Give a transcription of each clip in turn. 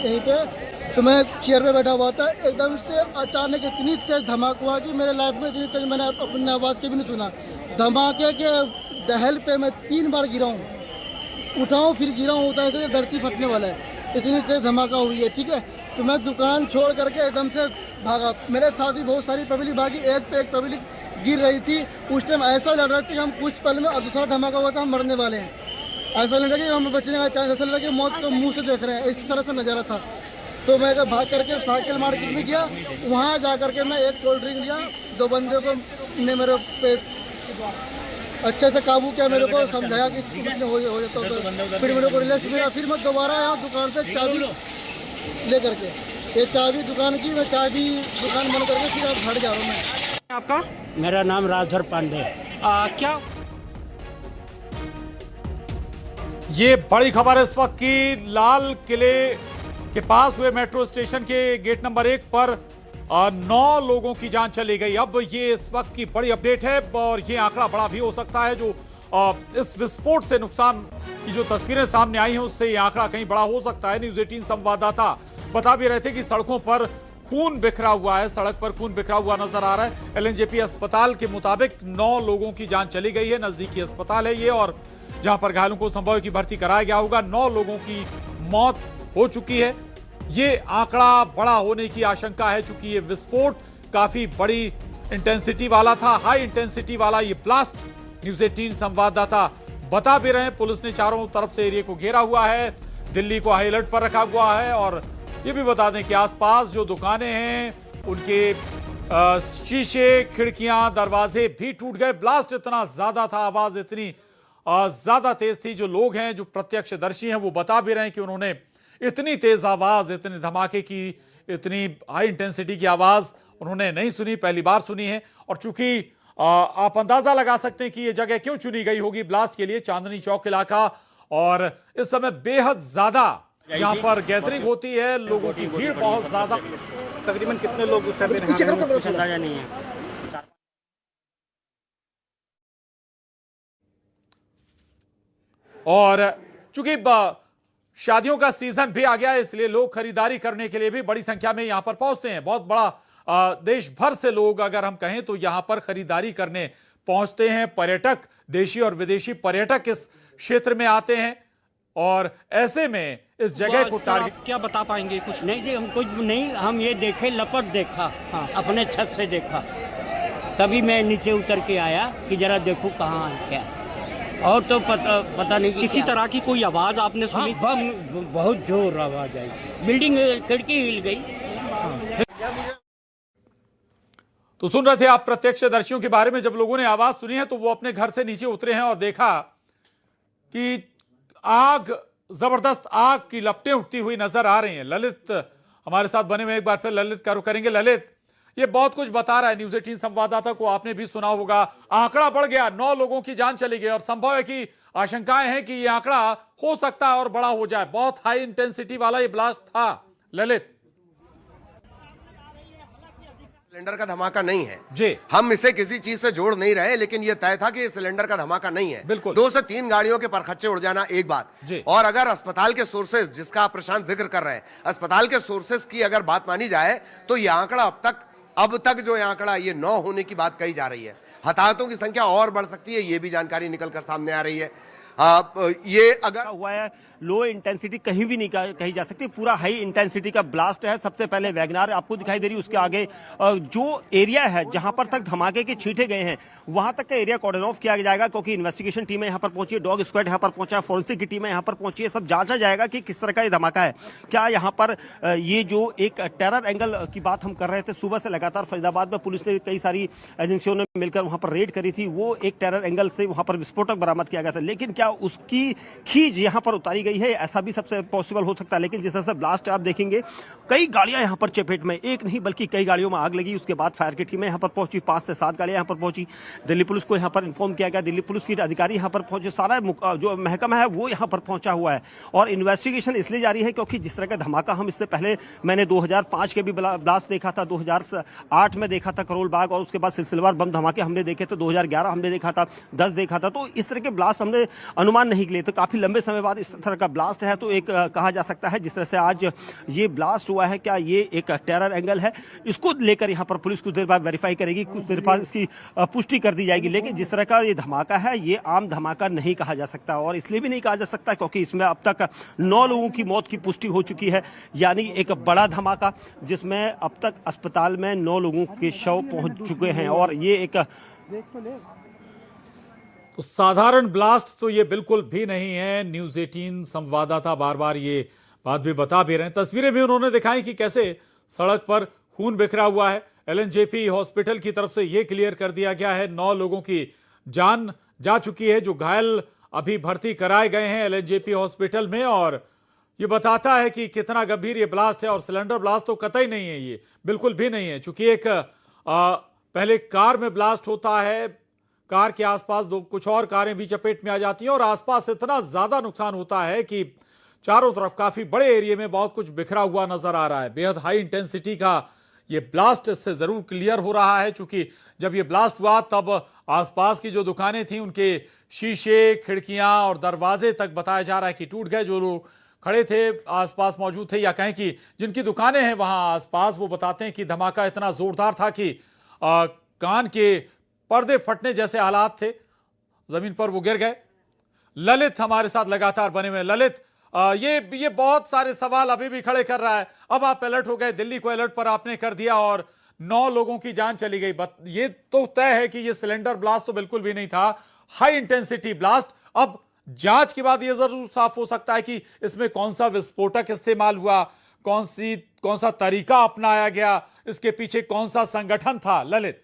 यहीं पे, तो मैं चेयर पे बैठा हुआ था, एकदम से अचानक इतनी तेज धमाका हुआ कि मेरे लाइफ में इतनी तेज मैंने अपनी आवाज़ के भी नहीं सुना। धमाके के दहल पे मैं 3 बार गिरा हूँ, उठाऊँ फिर गिरा हूँ, तो ऐसे धरती फटने वाला है, इतनी तेज धमाका हुई है। ठीक है, तो मैं दुकान छोड़ करके एकदम से भागा। मेरे साथ भी बहुत सारी पब्लिक भागी, एक पे एक पब्लिक गिर रही थी। उस टाइम ऐसा लग रहा था कि हम कुछ पल में, और दूसरा धमाका हुआ था हम मरने वाले हैं। ऐसा लग रहा कि हम बचने का चांस, ऐसा लग रहा कि मौत को मुंह से देख रहे हैं, इस तरह से नज़ारा था। तो मैं भाग करके साइकिल मार्केट में गया, वहाँ जा करके मैं एक कोल्ड ड्रिंक लिया। 2 बंदे को ने मेरे पे अच्छे से काबू किया, मेरे को समझाया कि हो जाता तो फिर मेरे को रिलैक्स मिला। फिर मैं दोबारा आया दुकान पे चाबी ले करके, ये चाबी दुकान की, मैं चाबी दुकान बंद करके फिर अब घर जा रहा हूँ मैं। आपका? मेरा नाम राजधर पांडे। क्या ये बड़ी खबर है इस वक्त की, लाल किले के पास हुए मेट्रो स्टेशन के गेट नंबर 1 पर 9 लोगों की जान चली गई। अब ये इस वक्त की बड़ी अपडेट है और ये आंकड़ा बड़ा भी हो सकता है। जो इस विस्फोट से नुकसान की जो तस्वीरें सामने आई हैं उससे ये आंकड़ा कहीं बड़ा हो सकता है। न्यूज़ 18 संवाददाता बता भी रहे थे कि सड़कों पर खून बिखरा हुआ है, सड़क पर खून बिखरा हुआ नजर आ रहा है। एलएनजेपी अस्पताल के मुताबिक 9 लोगों की जान चली गई है। नजदीकी अस्पताल है ये, और जहां पर घायलों को संभव की भर्ती कराया गया होगा। 9 लोगों की मौत हो चुकी है। ये आंकड़ा बड़ा होने की आशंका है, चूंकि ये विस्फोट काफी बड़ी इंटेंसिटी वाला था, हाई इंटेंसिटी वाला ये ब्लास्ट। न्यूज़ 18 संवाददाता बता भी रहे हैं, पुलिस ने चारों तरफ से एरिया को घेरा हुआ है, दिल्ली को हाई अलर्ट पर रखा हुआ है। और ये भी बता दें कि आसपास जो दुकानें हैं उनके शीशे, खिड़कियां, दरवाजे भी टूट गए। ब्लास्ट इतना ज्यादा था, आवाज इतनी ज्यादा तेज थी। जो लोग हैं, जो प्रत्यक्षदर्शी हैं, वो बता भी रहे हैं कि उन्होंने इतनी तेज आवाज, इतने धमाके की, इतनी हाई इंटेंसिटी की आवाज उन्होंने नहीं सुनी, पहली बार सुनी है। और चूंकि आप अंदाजा लगा सकते हैं कि यह जगह क्यों चुनी गई होगी ब्लास्ट के लिए, चांदनी चौक इलाका, और इस समय बेहद ज्यादा यहां पर गैदरिंग होती है, लोगों की भीड़ बहुत ज्यादा। तकरीबन कितने लोग उस समय अंदाजा नहीं है। और चूंकि शादियों का सीजन भी आ गया है, इसलिए लोग खरीदारी करने के लिए भी बड़ी संख्या में यहां पर पहुंचते हैं। बहुत बड़ा देश भर से लोग, अगर हम कहें तो, यहां पर खरीदारी करने पहुंचते हैं। पर्यटक, देशी और विदेशी पर्यटक इस क्षेत्र में आते हैं, और ऐसे में इस जगह को टारगेट। क्या बता पाएंगे कुछ? नहीं जी, हम कुछ नहीं, हम ये देखे, लपट देखा। हाँ, अपने छत से देखा, तभी मैं नीचे उतर के आया कि जरा देखूं कहाँ है क्या। और तो पता नहीं किसी तरह की कोई आवाज आपने सुनी? हाँ, बहुत जोर आवाज आई, बिल्डिंग खिड़की हिल गई। तो सुन रहे थे आप प्रत्यक्षदर्शियों के बारे में। जब लोगों ने आवाज सुनी है तो वो अपने घर से नीचे उतरे हैं और देखा कि आग, जबरदस्त आग की लपटें उठती हुई नजर आ रही हैं। ललित हमारे साथ बने हुए, एक बार फिर ललित का रुख करेंगे। ललित, ये बहुत कुछ बता रहा है। न्यूज़ 18 संवाददाता को आपने भी सुना होगा, आंकड़ा बढ़ गया, 9 लोगों की जान चली गई, और संभव है कि आशंकाएं हैं कि यह आंकड़ा हो सकता है और बड़ा हो जाए। बहुत हाई इंटेंसिटी वाला ये ब्लास्ट था। ललित, सिलेंडर का धमाका नहीं है जी, हम इसे किसी चीज से जोड़ नहीं रहे, लेकिन यह तय था कि ये सिलेंडर का धमाका नहीं है। बिल्कुल। 2 से 3 गाड़ियों के परखच्चे उड़ जाना एक बात जी। और अगर अस्पताल के सोर्सेज, जिसका आप प्रशांत जिक्र कर रहे हैं, अस्पताल के सोर्सेज की अगर बात मानी जाए तो यह आंकड़ा अब तक जो आंकड़ा ये 9 होने की बात कही जा रही है। हताहतों की संख्या और बढ़ सकती है, ये भी जानकारी निकलकर सामने आ रही है। ये अगर हुआ है, लो इंटेंसिटी कहीं भी नहीं कही जा सकती, पूरा हाई इंटेंसिटी का ब्लास्ट है। सबसे पहले वैगनार आपको दिखाई दे रही है, उसके आगे जो एरिया है जहां पर तक धमाके के छींटे गए हैं वहां तक का एरिया कॉर्डन ऑफ किया जाएगा, क्योंकि इन्वेस्टिगेशन टीमें यहां पर पहुंची है, डॉग स्क्वाड यहां पर पहुंचा है, फोरेंसिक की टीमें यहां पर पहुंची है। सब जांचा जाएगा कि किस तरह का ये धमाका है। क्या यहां पर ये जो एक टेरर एंगल की बात हम कर रहे थे, सुबह से लगातार फरीदाबाद में पुलिस ने कई सारी एजेंसियों ने मिलकर वहां पर रेड करी थी, वो एक टेरर एंगल से वहां पर विस्फोटक बरामद किया गया था। लेकिन क्या उसकी खींच यहां पर उतारी गई है, ऐसा भी सबसे पॉसिबल हो सकता है। लेकिन जिस तरह से ब्लास्ट आप देखेंगे, कई गाड़ियां यहां पर चपेट में, एक नहीं बल्कि कई गाड़ियों में आग लगी। उसके बाद फायर की टीमें यहां पर पहुंची, 5 से 7 गाड़ियां यहां पर पहुंची। दिल्ली पुलिस को यहां पर इन्फॉर्म किया गया, दिल्ली पुलिस के अधिकारी यहां पर पहुंचे, सारा जो महकमा है वो यहां पर पहुंचा हुआ है। और इन्वेस्टिगेशन इसलिए जारी है क्योंकि जिस तरह का धमाका हम इससे पहले मैंने 2005 के भी ब्लास्ट देखा था, 2008 में देखा था करोल बाग, और उसके बाद सिलसिलेवार बम धमाके हमने देखे थे, 2011 हमने देखा था, 10 देखा था। तो इस तरह के ब्लास्ट हमने अनुमान नहीं लिए, तो काफी लंबे समय बाद इस तरह तरह का ब्लास्ट है तो एक कहा जा सकता है जिस तरह से आज ये ब्लास्ट हुआ है, क्या ये एक टेरर एंगल है, इसको लेकर यहाँ पर पुलिस कुछ देर बाद वेरीफाई करेगी, कुछ देर बाद इसकी पुष्टि कर दी जाएगी। लेकिन जिस तरह का ये धमाका है ये आम धमाका नहीं कहा जा सकता, और इसलिए भी नहीं कहा जा सकता क्योंकि इसमें अब तक 9 लोगों की मौत की पुष्टि हो चुकी है, यानी एक बड़ा धमाका जिसमें अब तक अस्पताल में 9 लोगों के शव पहुंच चुके हैं। और ये एक तो साधारण ब्लास्ट तो ये बिल्कुल भी नहीं है। न्यूज़ 18 संवाददाता बार बार ये बात भी बता भी रहे हैं। तस्वीरें भी उन्होंने दिखाई कि कैसे सड़क पर खून बिखरा हुआ है। एलएनजेपी हॉस्पिटल की तरफ से ये क्लियर कर दिया गया है 9 लोगों की जान जा चुकी है। जो घायल अभी भर्ती कराए गए हैं एलएनजेपी हॉस्पिटल में, और ये बताता है कि कितना गंभीर ये ब्लास्ट है। और सिलेंडर ब्लास्ट तो कतई नहीं है, ये बिल्कुल भी नहीं है, क्योंकि एक पहले कार में ब्लास्ट होता है, कार के आसपास कुछ और कारें भी चपेट में आ जाती हैं और आसपास इतना ज्यादा नुकसान होता है कि चारों तरफ काफी बड़े एरिया में बहुत कुछ बिखरा हुआ नजर आ रहा है। बेहद हाई इंटेंसिटी का ये ब्लास्ट इससे जरूर क्लियर हो रहा है, क्योंकि जब ये ब्लास्ट हुआ तब आसपास की जो दुकानें थी उनके शीशे, खिड़कियां और दरवाजे तक बताया जा रहा है कि टूट गए। जो लोग खड़े थे आसपास मौजूद थे या कहें कि जिनकी दुकानें हैं वहां आसपास, वो बताते हैं कि धमाका इतना जोरदार था कि कान के पर्दे फटने जैसे हालात थे, जमीन पर वो गिर गए। ललित हमारे साथ लगातार बने हुए। ललित, ये बहुत सारे सवाल अभी भी खड़े कर रहा है। अब आप अलर्ट हो गए, दिल्ली को अलर्ट पर आपने कर दिया और 9 लोगों की जान चली गई। ये तो तय है कि ये सिलेंडर ब्लास्ट तो बिल्कुल भी नहीं था, हाई इंटेंसिटी ब्लास्ट। अब जांच के बाद यह जरूर साफ हो सकता है कि इसमें कौन सा विस्फोटक इस्तेमाल हुआ, कौन सा तरीका अपनाया गया, इसके पीछे कौन सा संगठन था। ललित,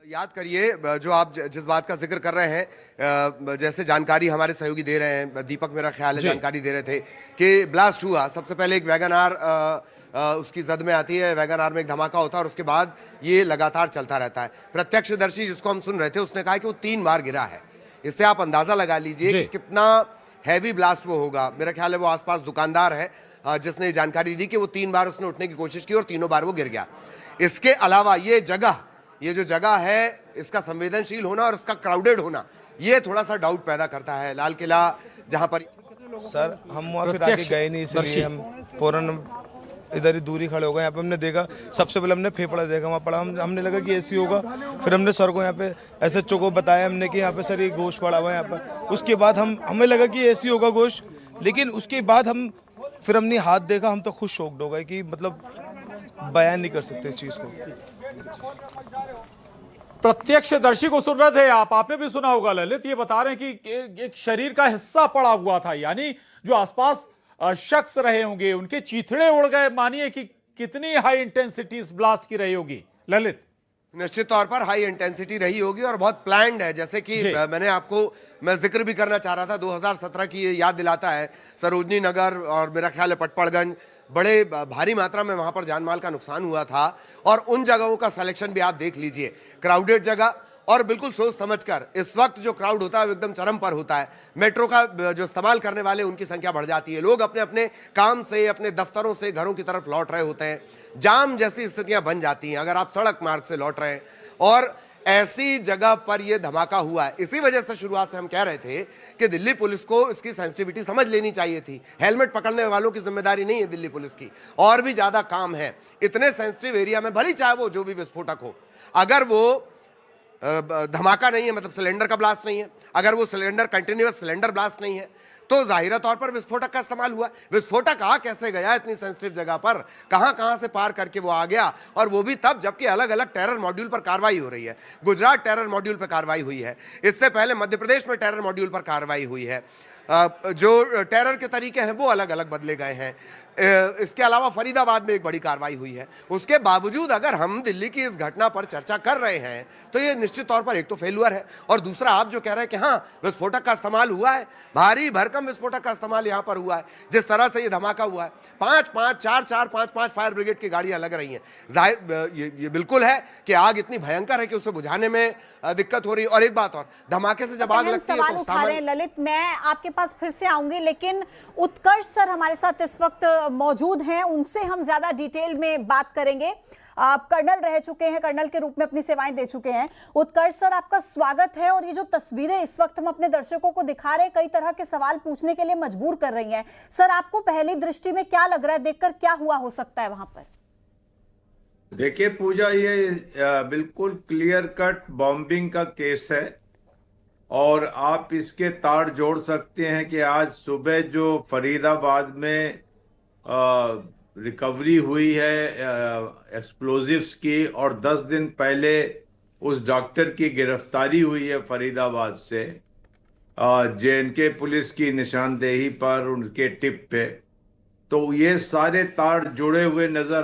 याद करिए जो आप जिस बात का जिक्र कर रहे हैं, जैसे जानकारी हमारे सहयोगी दे रहे हैं, दीपक मेरा ख्याल है जानकारी दे रहे थे कि ब्लास्ट हुआ। सबसे पहले एक वैगन आर उसकी जद में आती है, वैगन आर में एक धमाका होता है और उसके बाद ये लगातार चलता रहता है। प्रत्यक्षदर्शी जिसको हम सुन रहे थे उसने कहा कि वो 3 बार गिरा है। इससे आप अंदाजा लगा लीजिए कि कितना हैवी ब्लास्ट वो होगा। मेरा ख्याल है वो आसपास दुकानदार है जिसने जानकारी दी कि वो 3 बार उसने उठने की कोशिश की और तीनों बार वो गिर गया। इसके अलावा ये जो जगह है इसका संवेदनशील होना और इसका क्राउडेड होना, ये थोड़ा सा डाउट पैदा करता है। लाल किला जहां पर सर हम वहाँ फिर आगे गए नहीं, इसलिए हम फौरन इधर ही दूरी खड़े हो गए। यहाँ पे हमने देखा, सबसे पहले हमने फेफड़ा देखा, वहाँ पड़ा, हमने लगा कि एसी होगा। फिर हमने सर को यहाँ पे SHO को बताया हमने कि यहाँ पे सर ये गोश्त पड़ा हुआ है यहाँ पर। उसके बाद हमें लगा कि एसी होगा गोश्त, लेकिन उसके बाद फिर हमने हाथ देखा, हम तो खुद शॉक्ड हो गए कि मतलब बयान नहीं कर सकते इस चीज़ को। प्रत्यक्षदर्शी को सुन रहे थे आप, आपने भी सुना होगा ललित, ये बता रहे हैं कि एक शरीर का हिस्सा पड़ा हुआ था, यानी जो आसपास शख्स रहे होंगे उनके चीथड़े उड़ गए। मानिए कि कितनी हाई इंटेंसिटी इस ब्लास्ट की रही होगी ललित। निश्चित तौर पर हाई इंटेंसिटी रही होगी और बहुत प्लान्ड है। जैसे कि मैं जिक्र भी करना चाह रहा था, 2017 की ये याद दिलाता है। सरोजनी नगर और मेरा ख्याल है पटपड़गंज, बड़े भारी मात्रा में वहां पर जानमाल का नुकसान हुआ था। और उन जगहों का सिलेक्शन भी आप देख लीजिए, क्राउडेड जगह और बिल्कुल सोच समझकर। इस वक्त जो क्राउड होता है वो एकदम चरम पर होता है। मेट्रो का जो इस्तेमाल करने वाले उनकी संख्या बढ़ जाती है, लोग अपने अपने काम से, अपने दफ्तरों से घरों की तरफ लौट रहे होते हैं, जाम जैसी स्थितियां बन जाती हैं अगर आप सड़क मार्ग से लौट रहे हैं। और ऐसी जगह पर यह धमाका हुआ है। इसी वजह से शुरुआत से हम कह रहे थे कि दिल्ली पुलिस को इसकी सेंसिटिविटी समझ लेनी चाहिए थी। हेलमेट पकड़ने वालों की जिम्मेदारी नहीं है दिल्ली पुलिस की, और भी ज्यादा काम है। इतने सेंसिटिव एरिया में भले चाहे वो जो भी विस्फोटक हो, अगर वो धमाका नहीं है, मतलब सिलेंडर का ब्लास्ट नहीं है, अगर वो सिलेंडर कंटिन्यूअस सिलेंडर ब्लास्ट नहीं है, तो जाहिर तौर पर विस्फोटक का इस्तेमाल हुआ। विस्फोटक आ कैसे गया इतनी सेंसिटिव जगह पर, कहां से पार करके वो आ गया, और वो भी तब जबकि अलग अलग टेरर मॉड्यूल पर कार्रवाई हो रही है। गुजरात टेरर मॉड्यूल पर कार्रवाई हुई है, इससे पहले मध्य प्रदेश में टेरर मॉड्यूल पर कार्रवाई हुई है। जो टेरर के तरीके हैं वो अलग अलग बदले गए हैं। इसके अलावा फरीदाबाद में एक बड़ी कार्रवाई हुई है। उसके बावजूद अगर हम दिल्ली की इस घटना पर चर्चा कर रहे हैं तो ये निश्चित तौर पर एक तो फेल्यूर है, और दूसरा आप जो कह रहे हैं कि हाँ विस्फोटक का इस्तेमाल हुआ है, भारी भरकम विस्फोटक का इस्तेमाल यहाँ पर हुआ है। जिस तरह से ये धमाका हुआ है, 5-5 फायर ब्रिगेड की गाड़ियां लग रही हैं। जाहिर ये बिल्कुल है कि आग इतनी भयंकर है कि उसे बुझाने में दिक्कत हो रही है। और एक बात और, धमाके से जब आग लगती है तो उठा रहे हैं ललित, मैं आपके पास फिर से आऊंगी, लेकिन उत्कर्ष सर हमारे साथ इस वक्त मौजूद हैं, उनसे हम ज्यादा डिटेल में बात करेंगे। आप कर्नल रह चुके हैं, कर्नल के रूप में अपनी सेवाएं दे चुके हैं। उत्कर्ष सर, आपका स्वागत है। और ये जो तस्वीरें इस वक्त हम अपने दर्शकों को दिखा रहे हैं, कई तरह के सवाल पूछने के लिए मजबूर कर रही हैं। सर, आपको पहली दृष्टि में क्या लग रहा है, देखकर क्या हुआ हो सकता है वहां पर? देखिए पूजा, ये बिल्कुल क्लियर कट बॉम्बिंग का केस है और आप इसके तार जोड़ सकते हैं कि आज सुबह जो फरीदाबाद में रिकवरी हुई है एक्सप्लोजिव्स की, और 10 दिन पहले उस डॉक्टर की गिरफ्तारी हुई है फरीदाबाद से जे.एन.के पुलिस की निशानदेही पर, उनके टिप पे, तो ये सारे तार जुड़े हुए नजर